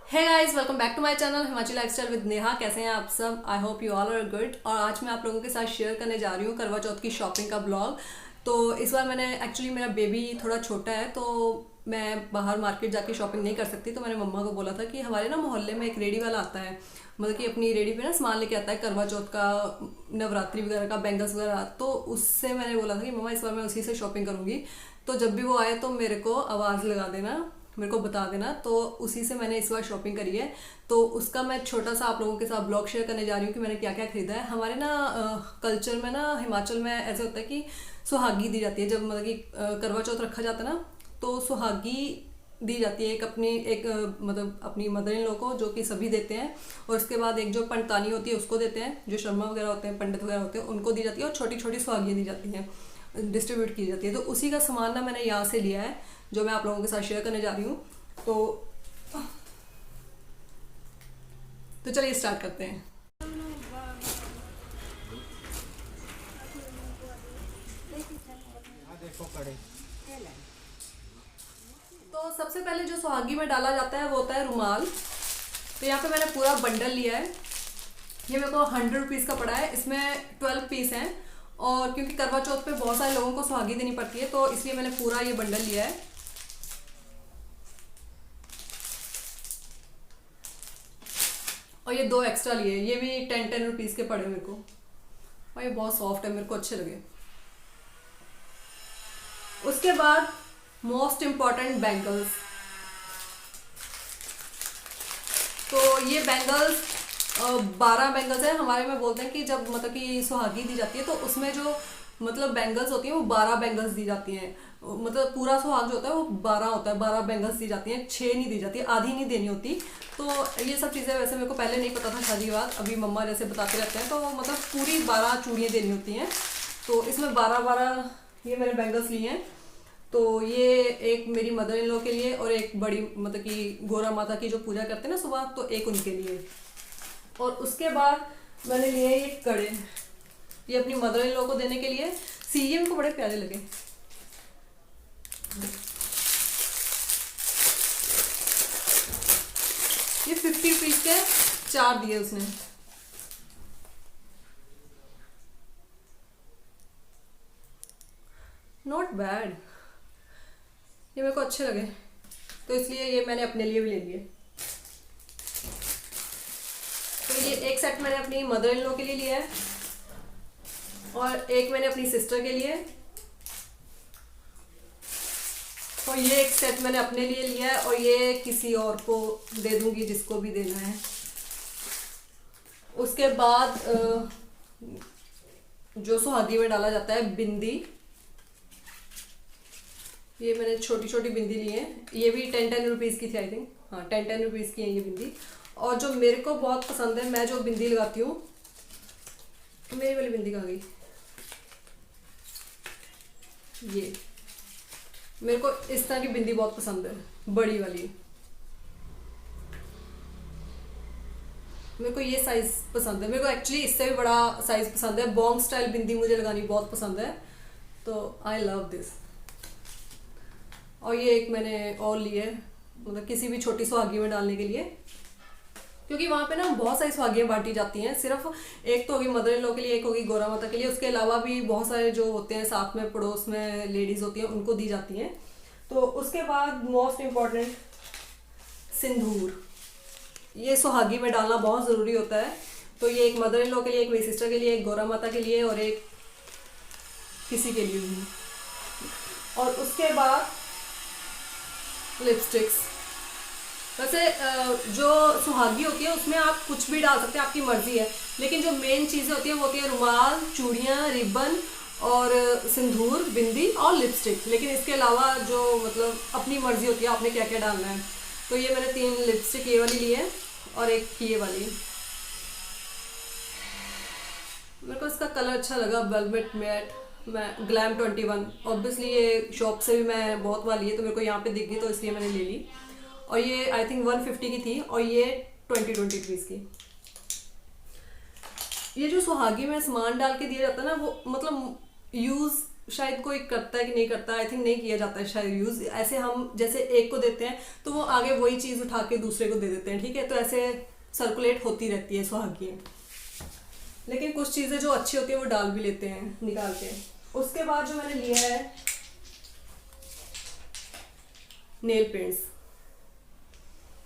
Hey guys, welcome back to my channel Himachal lifestyle with Neha. कैसे हैं आप सब? I hope you all are good. और आज मैं आप लोगों के साथ शेयर करने जा रही हूँ करवा चौथ की शॉपिंग का ब्लॉग। तो इस बार मैंने एक्चुअली मेरा बेबी थोड़ा छोटा है तो मैं बाहर मार्केट जाके शॉपिंग नहीं कर सकती, तो मैंने मम्मा को बोला था कि हमारे ना मोहल्ले में एक रेडी वाला आता है, मतलब कि अपनी रेडी पे ना सामान लेके आता है करवा चौथ का, नवरात्रि वगैरह का, बैंगल्स वगैरह। तो उससे मैंने बोला था कि मम्मा इस बार मैं उसी से शॉपिंग करूँगी, तो जब भी वो आए तो मेरे को आवाज़ लगा देना, मेरे को बता देना। तो उसी से मैंने इस बार शॉपिंग करी है। तो उसका मैं छोटा सा आप लोगों के साथ ब्लॉग शेयर करने जा रही हूँ कि मैंने क्या क्या खरीदा है। हमारे ना कल्चर में ना, हिमाचल में ऐसे होता है कि सुहागी दी जाती है जब, मतलब कि करवा चौथ रखा जाता है ना, तो सुहागी दी जाती है एक अपनी एक मतलब अपनी मदर इन लॉ को, जो कि सभी देते हैं। और उसके बाद एक जो पंडतानी होती है उसको देते हैं, जो शर्मा वगैरह होते हैं, पंडित वगैरह होते हैं, उनको दी जाती है। और छोटी छोटी सुहागियाँ दी जाती हैं, डिस्ट्रीब्यूट की जाती है। तो उसी का सामान ना मैंने यहाँ से लिया है, जो मैं आप लोगों के साथ शेयर करने जा रही हूँ। तो चलिए स्टार्ट करते हैं। तो सबसे पहले जो सुहागी में डाला जाता है वो होता है रुमाल। तो यहाँ पे मैंने पूरा बंडल लिया है। ये मेरे को 100 रुपीज़ का पड़ा है। इसमें 12 पीस हैं। और क्योंकि करवा चौथ पे बहुत सारे लोगों को सुहागी देनी पड़ती है, तो इसलिए मैंने पूरा ये बंडल लिया है। और ये दो एक्स्ट्रा लिए, ये भी 10-10 रुपीज़ के पड़े मेरे को। और ये बहुत सॉफ्ट है, मेरे को अच्छे लगे। उसके बाद मोस्ट इम्पॉर्टेंट बैंगल्स। तो ये बैंगल्स 12 बैंगल्स है। हमारे में बोलते हैं कि जब मतलब कि सुहागी दी जाती है तो उसमें जो मतलब बैंगल्स होती हैं वो 12 बैंगल्स दी जाती हैं। मतलब पूरा सुहाग जो होता है वो 12 होता है, 12 बैंगल्स दी जाती हैं, 6 नहीं दी जाती, आधी नहीं देनी होती। तो ये सब चीज़ें वैसे मेरे को पहले नहीं पता था शादी के बाद, अभी मम्मा जैसे बताते रहते हैं। तो मतलब पूरी 12 चूड़ियाँ देनी होती हैं। तो इसमें 12-12 ये मैंने बैंगल्स लिए हैं। तो ये एक मेरी मदर इन लॉ के लिए, और एक बड़ी मतलब कि गोरा माता की जो पूजा करते हैं ना सुबह, तो एक उनके लिए। और उसके बाद मैंने लिए ये कड़े, ये अपनी मदर इन लॉ को देने के लिए। ये मेरे को बड़े प्यारे लगे। ये 50 रुपीज़ के 4 दिए उसने। नॉट बैड, ये मेरे को अच्छे लगे, तो इसलिए ये मैंने अपने लिए भी ले लिए। तो ये एक सेट मैंने अपनी मदर इन लॉ के लिए लिया है, और एक मैंने अपनी सिस्टर के लिए, और ये एक सेट मैंने अपने लिए लिया है, और ये किसी और को दे दूंगी जिसको भी देना है। उसके बाद जो सुहागी में डाला जाता है बिंदी, ये मैंने छोटी छोटी बिंदी ली है। ये भी 10-10 रुपीज़ की थी, आई थिंक। हाँ, 10-10 रुपीज़ की है ये बिंदी। और जो मेरे को बहुत पसंद है, मैं जो बिंदी लगाती हूँ, मेरी वाली बिंदी कहाँ गई? ये मेरे को इस तरह की बिंदी बहुत पसंद है, बड़ी वाली। मेरे को ये साइज पसंद है। मेरे को एक्चुअली इससे भी बड़ा साइज पसंद है। बॉन्ग स्टाइल बिंदी मुझे लगानी बहुत पसंद है, तो आई लव दिस। और ये एक मैंने और ली है, मतलब किसी भी छोटी सुहागी में डालने के लिए, क्योंकि वहाँ पे ना बहुत सारी सुहागियाँ बांटी जाती हैं। सिर्फ एक तो होगी मदर इन लॉ के लिए, एक होगी गौरा माता के लिए, उसके अलावा भी बहुत सारे जो होते हैं साथ में पड़ोस में लेडीज़ होती हैं, उनको दी जाती हैं। तो उसके बाद मोस्ट इम्पॉर्टेंट सिंदूर। ये सुहागी में डालना बहुत ज़रूरी होता है। तो ये एक मदर इन लॉ के लिए, एक मेरी सिस्टर के लिए, एक गौरा माता के लिए, और एक किसी के लिए भी। और उसके बाद लिपस्टिक्स। वैसे जो सुहागी होती है उसमें आप कुछ भी डाल सकते हैं, आपकी मर्जी है। लेकिन जो मेन चीज़ें होती हैं वो होती है रुमाल, चूड़ियाँ, रिबन, और सिंदूर, बिंदी और लिपस्टिक। लेकिन इसके अलावा जो मतलब अपनी मर्जी होती है आपने क्या क्या डालना है। तो ये मैंने 3 लिपस्टिक ये वाली ली है, और एक ये वाली। मेरे को इसका कलर अच्छा लगा, वेलवेट मैट, मैं ग्लैम 21। ऑब्वियसली ये शॉप से भी मैं बहुत बार ली है, तो मेरे को यहाँ पे दिख गई तो इसलिए मैंने ले ली। और ये आई थिंक 150 की थी, और ये 20 रुपीज़ की। ये जो सुहागी में सामान डाल के दिया जाता है ना, वो मतलब यूज़ शायद कोई करता है कि नहीं करता, आई थिंक नहीं किया जाता है शायद यूज़। ऐसे हम जैसे एक को देते हैं तो वो आगे वही चीज़ उठा के दूसरे को दे देते हैं, ठीक है, तो ऐसे सर्कुलेट होती रहती है सुहागियाँ। लेकिन कुछ चीज़ें जो अच्छी होती है वो डाल भी लेते हैं निकाल के। उसके बाद जो मैंने लिया है नेल पेंट्स।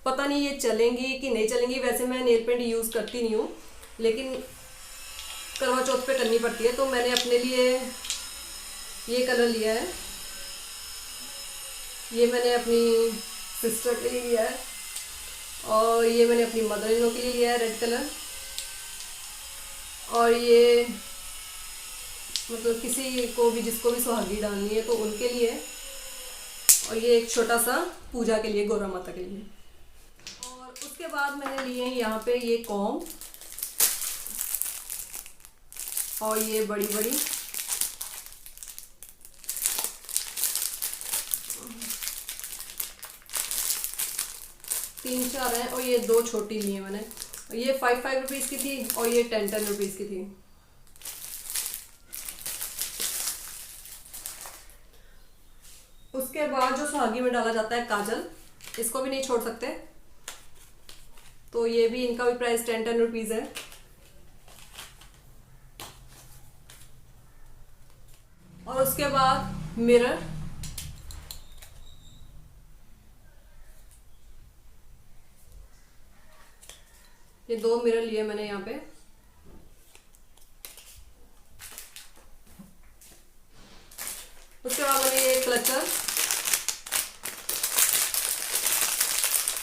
पता नहीं ये चलेंगी कि नहीं चलेंगी, वैसे मैं नेल पेंट यूज़ करती नहीं हूँ, लेकिन करवा चौथ पे करनी पड़ती है। तो मैंने अपने लिए ये कलर लिया है, ये मैंने अपनी सिस्टर के लिए लिया है, और ये मैंने अपनी मदर इन लॉ के लिए लिया है रेड कलर, और ये मतलब किसी को भी जिसको भी सुहागी डालनी है तो उनके लिए, और ये एक छोटा सा पूजा के लिए गौरा माता के लिए। और उसके बाद मैंने लिए हैं यहाँ पे ये कॉम्ब, और ये बड़ी बड़ी तीन चार हैं, और ये दो छोटी ली है मैंने। ये 5 रुपीज़ की थी और ये 10 रुपीज़ की थी। उसके बाद जो सुहागी में डाला जाता है काजल, इसको भी नहीं छोड़ सकते, तो ये भी इनका भी प्राइस 10 रुपीज़ है। और उसके बाद मिरर, ये 2 मिरर लिए मैंने यहाँ पे। उसके बाद मैंने ये क्लचर,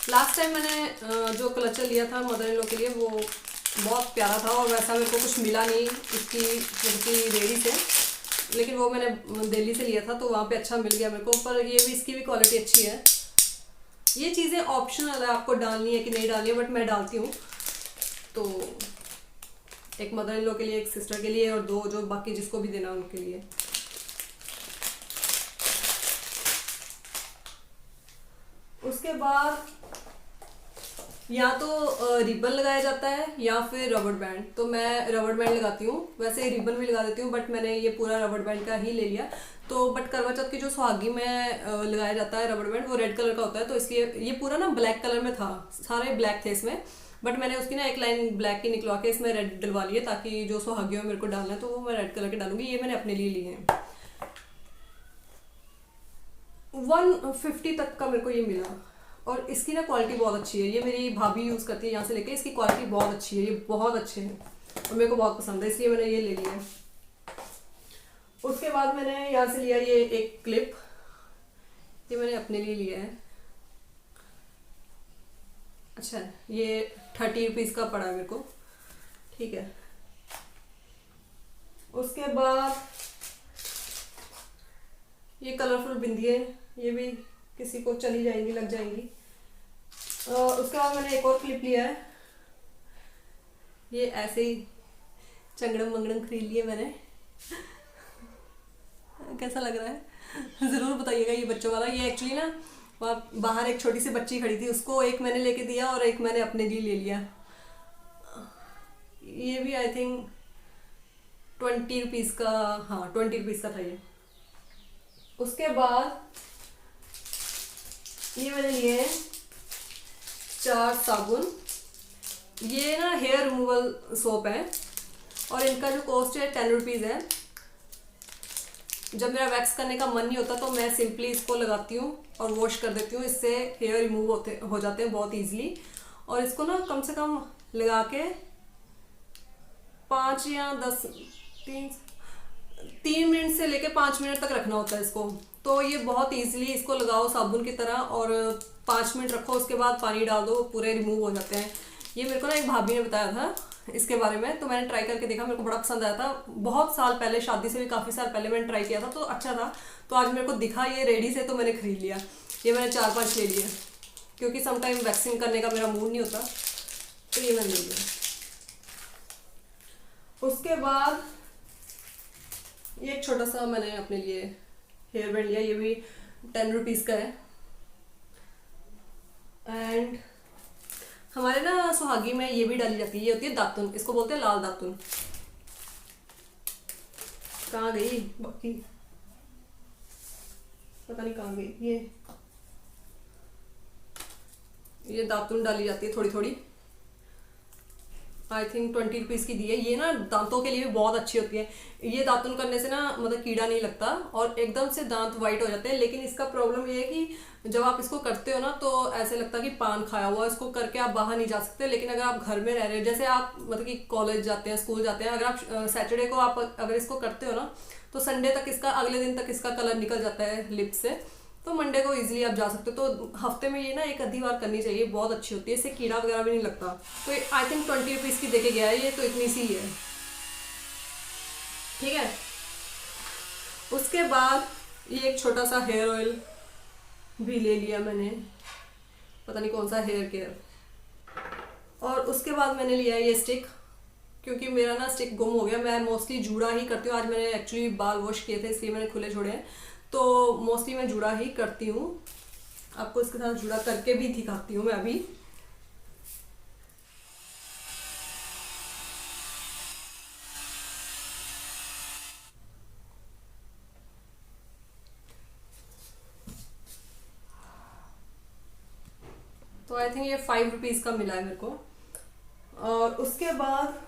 लास्ट टाइम मैंने जो क्लचर लिया था मदर इन लॉ के लिए वो बहुत प्यारा था, और वैसा मेरे को कुछ मिला नहीं इसकी रेडी से, लेकिन वो मैंने दिल्ली से लिया था तो वहाँ पे अच्छा मिल गया मेरे को। पर ये भी इसकी भी क्वालिटी अच्छी है। ये चीज़ें ऑप्शनल है, आपको डालनी है कि नहीं डालनी है, बट मैं डालती हूँ। तो एक मदर इन लॉ के लिए, एक सिस्टर के लिए, और 2 जो बाकी जिसको भी देना उनके लिए। उसके बाद या तो रिबन लगाया जाता है या फिर रबड़ बैंड, तो मैं रबड़ बैंड लगाती हूँ। वैसे रिबन भी लगा देती हूँ, बट मैंने ये पूरा रबड़ बैंड का ही ले लिया। तो बट करवा चौथ की जो सुहागी में लगाया जाता है रबड़ बैंड, वो रेड कलर का होता है, तो इसलिए ये पूरा ना ब्लैक कलर में था, सारे ब्लैक थे इसमें, बट मैंने उसकी ना एक लाइन ब्लैक की निकलवा के इसमें रेड डलवा ली है, ताकि जो सुहागियों में मेरे को डालना है तो वो मैं रेड कलर के डालूंगी। ये मैंने अपने लिए लिए हैं। 150 तक का मेरे को ये मिला, और इसकी ना क्वालिटी बहुत अच्छी है। ये मेरी भाभी यूज़ करती है यहाँ से लेके, इसकी क्वालिटी बहुत अच्छी है, ये बहुत अच्छे हैं और मेरे को बहुत पसंद है, इसलिए मैंने ये ले लिया है। उसके बाद मैंने यहाँ से लिया ये एक क्लिप, ये मैंने अपने लिए लिया है। अच्छा, ये 30 रुपीज़ का पड़ा मेरे को, ठीक है। उसके बाद ये कलरफुल बिंदी है, ये भी किसी को चली जाएंगी, लग जाएंगी। उसके बाद मैंने एक और क्लिप लिया है, ये ऐसे ही चंगड़म मंगड़म खरीद लिए मैंने। कैसा लग रहा है ज़रूर बताइएगा ये बच्चों वाला। ये एक्चुअली ना वहाँ बाहर एक छोटी सी बच्ची खड़ी थी, उसको एक मैंने लेके दिया और एक मैंने अपने लिए ले लिया। ये भी आई थिंक 20 रुपीज़ का, हाँ 20 रुपीज़ का था ये। उसके बाद ये मैंने लिए हैं 4 साबुन। ये ना हेयर रिमूवल सोप है और इनका जो कॉस्ट है 10 रुपीज़ है। जब मेरा वैक्स करने का मन नहीं होता तो मैं सिंपली इसको लगाती हूँ और वॉश कर देती हूँ, इससे हेयर रिमूव हो जाते हैं बहुत ईजिली। और इसको ना कम से कम लगा के 5 या 10 3 मिनट से लेके 5 मिनट तक रखना होता है इसको। तो ये बहुत ईजिली इसको लगाओ साबुन की तरह और 5 मिनट रखो, उसके बाद पानी डाल दो, पूरे रिमूव हो जाते हैं। ये मेरे को ना एक भाभी ने बताया था इसके बारे में, तो मैंने ट्राई करके देखा, मेरे को बड़ा पसंद आया था। बहुत साल पहले, शादी से भी काफ़ी साल पहले मैंने ट्राई किया था तो अच्छा था। तो आज मेरे को दिखा ये रेडी से तो मैंने खरीद लिया। ये मैंने 4-5 ले लिए क्योंकि समटाइम वैक्सिंग करने का मेरा मूड नहीं होता, तो ये मैंने ले लिया। उसके बाद ये एक छोटा सा मैंने अपने लिए हेयर बैंड लिया, ये भी 10 रुपीज़ का है। एंड हमारे ना सुहागी में ये भी डाली जाती है, ये होती है दातुन, इसको बोलते हैं लाल दातुन। कहाँ गई बाकी, पता नहीं कहाँ गई ये दातुन डाली जाती है थोड़ी थोड़ी। आई थिंक 20 रुपीज़ की दी है ये ना, दांतों के लिए भी बहुत अच्छी होती है। ये दातुन करने से ना मतलब कीड़ा नहीं लगता और एकदम से दांत वाइट हो जाते हैं। लेकिन इसका प्रॉब्लम ये है कि जब आप इसको करते हो ना तो ऐसे लगता है कि पान खाया हुआ। इसको करके आप बाहर नहीं जा सकते। लेकिन अगर आप घर में रह रहे हो, जैसे आप मतलब कि कॉलेज जाते हैं, स्कूल जाते हैं, अगर आप सैटरडे को आप अगर इसको करते हो ना तो संडे तक इसका, अगले दिन तक इसका कलर निकल जाता है लिप से। तो मंडे को इजीली आप जा सकते हो। तो हफ्ते में ये ना एक आधी बार करनी चाहिए, बहुत अच्छी होती है, इससे कीड़ा वगैरह भी नहीं लगता। तो आई थिंक 20 रुपीज़ की देके गया है ये, तो इतनी सी ही है, ठीक है। उसके बाद ये एक छोटा सा हेयर ऑयल भी ले लिया मैंने, पता नहीं कौन सा, हेयर केयर। और उसके बाद मैंने लिया है ये स्टिक, क्योंकि मेरा ना स्टिक गुम हो गया। मैं मोस्टली जूड़ा ही करती हूँ। आज मैंने एक्चुअली बाल वॉश किए थे इसलिए मैंने खुले छोड़े हैं, तो मोस्टली मैं जुड़ा ही करती हूँ। आपको इसके साथ जुड़ा करके भी दिखाती हूँ मैं अभी। तो आई थिंक ये 5 रुपीज़ का मिला है मेरे को। और उसके बाद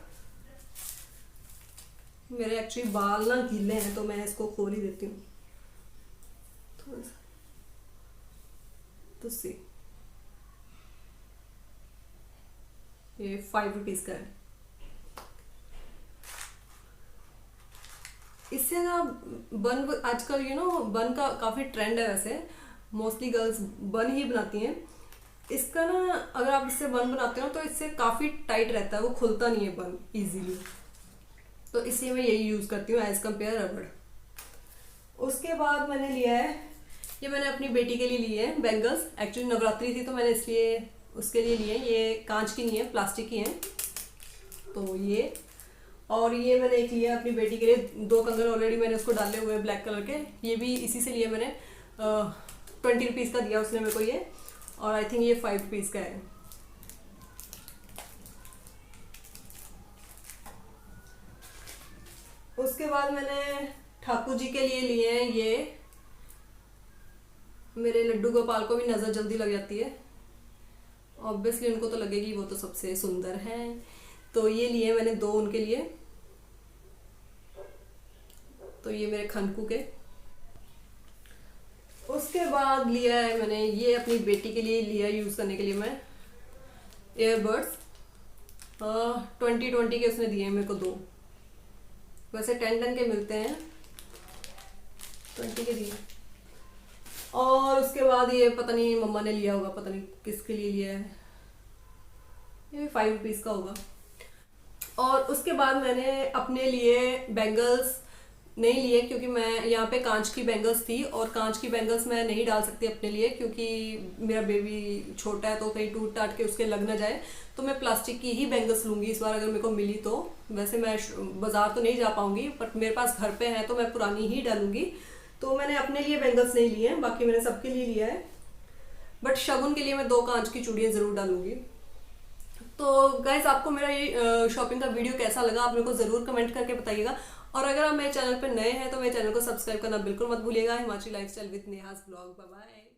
मेरे एक्चुअली बाल ना गीले हैं तो मैं इसको खोल ही देती हूँ थोड़ा सा, तो सी ये 5 रुपीज़ का है। इससे ना बन, आजकल बन का काफ़ी ट्रेंड है। वैसे मोस्टली गर्ल्स बन ही बनाती हैं। इसका ना अगर आप इससे बन बनाते हो तो इससे काफ़ी टाइट रहता है, वो खुलता नहीं है बन इजीली। तो इसलिए मैं यही यूज़ करती हूँ एज़ कम्पेयर रबड़। उसके बाद मैंने लिया है, ये मैंने अपनी बेटी के लिए लिए हैं बैंगल्स। एक्चुअली नवरात्रि थी तो मैंने इसलिए उसके लिए लिए। ये कांच की नहीं है, प्लास्टिक की हैं। तो ये, और ये मैंने एक लिया अपनी बेटी के लिए, 2 कंगन ऑलरेडी मैंने उसको डाले हुए हैं ब्लैक कलर के। ये भी इसी से लिए मैंने, 20 रुपीज़ का दिया उसने मेरे को ये। और आई थिंक ये 5 रुपीज़ का है। उसके बाद मैंने ठाकुर जी के लिए लिए हैं ये, मेरे लड्डू गोपाल को भी नज़र जल्दी लग जाती है, ऑब्वियसली उनको तो लगेगी, वो तो सबसे सुंदर हैं। तो ये लिए मैंने 2 उनके लिए। तो ये मेरे खनकू के। उसके बाद लिया है मैंने ये अपनी बेटी के लिए लिया यूज़ करने के लिए मैं, एयरबड्स 2020 के उसने दिए हैं मेरे को 2। वैसे 10 के मिलते हैं, 20 के दिए। और उसके बाद ये पता नहीं मम्मा ने लिया होगा, पता नहीं किसके लिए लिया है, ये भी 5 रुपीज़ का होगा। और उसके बाद मैंने अपने लिए बैंगल्स नहीं लिए, क्योंकि मैं यहाँ पे कांच की बैंगल्स थी और कांच की बैंगल्स मैं नहीं डाल सकती अपने लिए, क्योंकि मेरा बेबी छोटा है तो कहीं टूट टाट के उसके लग ना जाए। तो मैं प्लास्टिक की ही बैंगल्स लूँगी इस बार अगर मेरे को मिली तो। वैसे मैं बाज़ार तो नहीं जा पाऊँगी, बट मेरे पास घर पे है तो मैं पुरानी ही डालूँगी। तो मैंने अपने लिए बैंगल्स नहीं लिए हैं, बाकी मैंने सबके लिए लिया है। बट शगुन के लिए मैं 2 कांच की चूड़ियाँ ज़रूर डालूँगी। तो गाइज, आपको मेरा ये शॉपिंग का वीडियो कैसा लगा आप मेरे को ज़रूर कमेंट करके बताइएगा। और अगर आप मेरे चैनल पर नए हैं तो मेरे चैनल को सब्सक्राइब करना बिल्कुल मत भूलिएगा। Himachali lifestyle with Neha's blog. Bye bye.